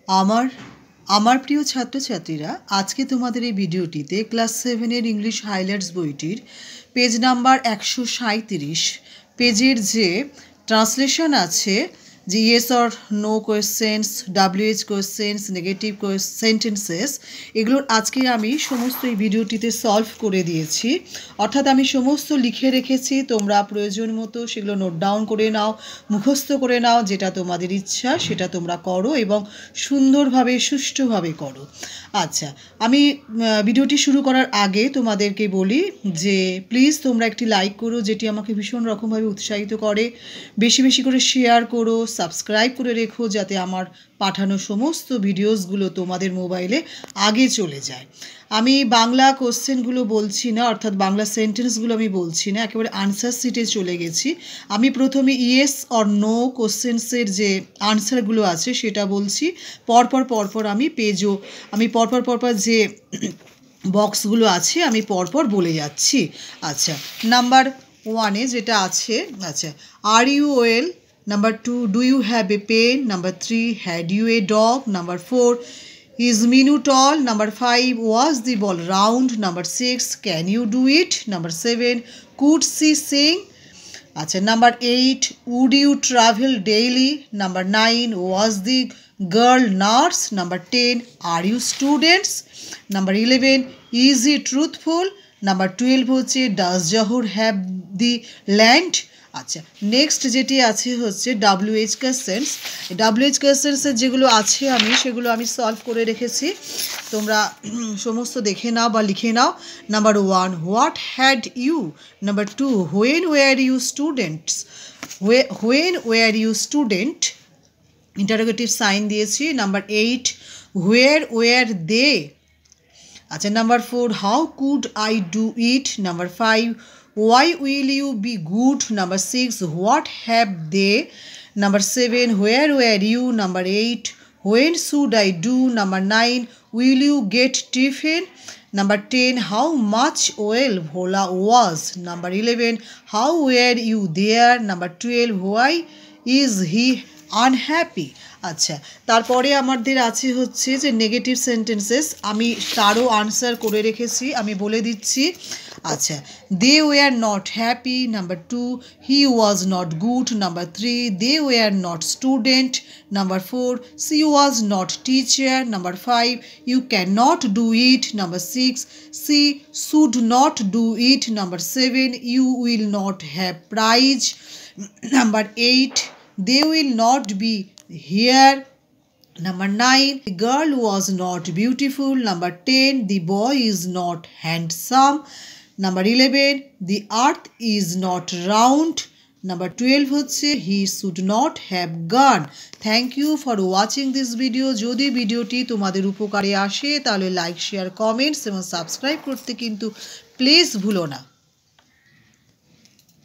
আমার আমার প্রিয় ছাত্রছাত্রীরা, আজকে তোমাদের এই ভিডিওটিতে ক্লাস 7 ইংলিশ হাইলাইটস বইটির পেজ নাম্বার 137 পেজের যে ট্রান্সলেশন আছে, যে yes or no questions, WH questions, negative sentences, এগুলোর আজকে আমি সমস্ত এই ভিডিওটিতে সলভ করে দিয়েছি। অর্থাৎ আমি সমস্ত লিখে রেখেছি, তোমরা প্রয়োজন মতো সেগুলো নোট ডাউন করে নাও, মুখস্থ করে নাও, যেটা তোমাদের ইচ্ছা সেটা তোমরা করো এবং সুন্দরভাবে সুষ্ঠুভাবে করো। আচ্ছা, আমি ভিডিওটি শুরু করার আগে তোমাদেরকে বলি যে প্লিজ তোমরা একটি লাইক করো, যেটি আমাকে ভীষণ রকমভাবে উৎসাহিত করে। বেশি বেশি করে শেয়ার করো, সাবস্ক্রাইব করে রেখো, যাতে আমার পাঠানো সমস্ত ভিডিওসগুলো তোমাদের মোবাইলে আগে চলে যায়। আমি বাংলা কোশ্চেনগুলো বলছি না, অর্থাৎ বাংলা সেন্টেন্সগুলো আমি বলছি না, একেবারে আনসার শিটে চলে গেছি। আমি প্রথমে ইয়েস অর নো কোশ্চেন্সের যে আনসারগুলো আছে সেটা বলছি, পরপর আমি পরপর যে বক্সগুলো আছে আমি পরপর বলে যাচ্ছি। আচ্ছা, নাম্বার 1-এ যেটা আছে, আচ্ছা, are you well. Number 2, do you have a pen? Number 3, had you a dog? Number 4, is Minu tall? Number 5, was the ball round? Number 6, can you do it? Number 7, could she sing? Achha, number 8, would you travel daily? Number 9, was the girl nurse? Number 10, are you students? Number 11, is he truthful? Number 12 হচ্ছে does Johor have the land? আচ্ছা, next যেটি আছে হচ্ছে WH questions. WH কোয়েশ্চেন্সের যেগুলো আছে সেগুলো আমি solve করে রেখেছি, তোমরা সমস্ত দেখে নাও বা লিখে নাও। Number 1, what had you? Number 2, when were you students? When were you student? Interrogative sign দিয়েছি। Number 8, where were they? আচ্ছা, number 4, how could I do it? Number 5, why will you be good? Number 6, what have they? Number 7, where were you? Number 8, when should I do? Number 9, will you get tiffin? Number 10, how much oil Bhola was? Number 11, how were you there? Number 12, why is he unhappy? আচ্ছা, তারপরে আমাদের আছে হচ্ছে যে negative sentences, আমি তারও answer করে রেখেছি, আমি বলে দিচ্ছি। আচ্ছা, they were not happy. Number 2, he was not good. Number 3, they were not student. Number 4, she was not teacher. Number 5, you can not do it. Number 6, she should not do it. Number 7, you will not have prize. Number 8, they will not be here. Number 9, the girl was not beautiful. Number 10, the boy is not handsome. Number 11, the earth is not round. Number 12 হচ্ছে he should not have gone. Thank you for watching this video. যদি ভিডিওটি তোমাদের উপকারে আসে তাহলে like, share, comments এবং subscribe করতে কিন্তু প্লিজ ভুলো না।